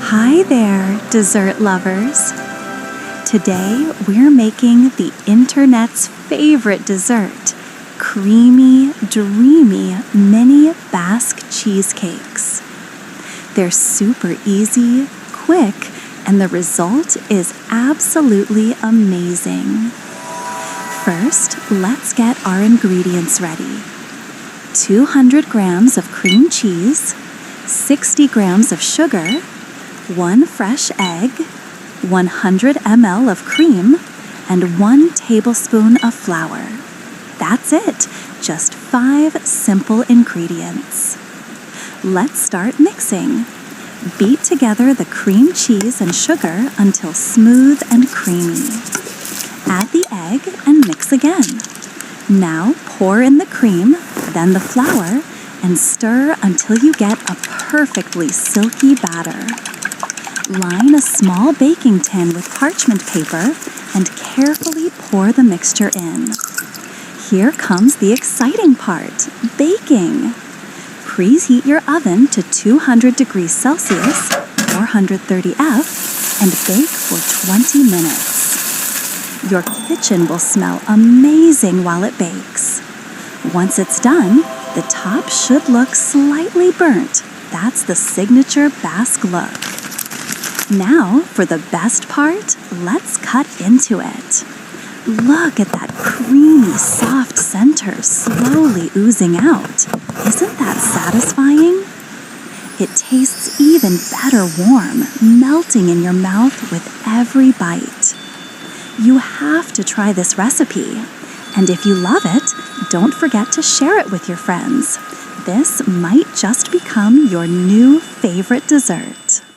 Hi there, dessert lovers! Today we're making the internet's favorite dessert, creamy, dreamy mini Basque cheesecakes. They're super easy, quick, and the result is absolutely amazing. First, let's get our ingredients ready. 200 grams of cream cheese, 60 grams of sugar, 1 fresh egg, 100 ml of cream, and 1 tablespoon of flour. That's it, just 5 simple ingredients. Let's start mixing. Beat together the cream cheese and sugar until smooth and creamy. Add the egg and mix again. Now pour in the cream, then the flour, and stir until you get a perfectly silky batter. Line a small baking tin with parchment paper and carefully pour the mixture in. Here comes the exciting part, baking. Preheat your oven to 200 degrees Celsius, 430 F, and bake for 20 minutes. Your kitchen will smell amazing while it bakes. Once it's done, the top should look slightly burnt. That's the signature Basque look. Now, for the best part, let's cut into it. Look at that creamy, soft center slowly oozing out. Isn't that satisfying? It tastes even better warm, melting in your mouth with every bite. You have to try this recipe. And if you love it, don't forget to share it with your friends. This might just become your new favorite dessert.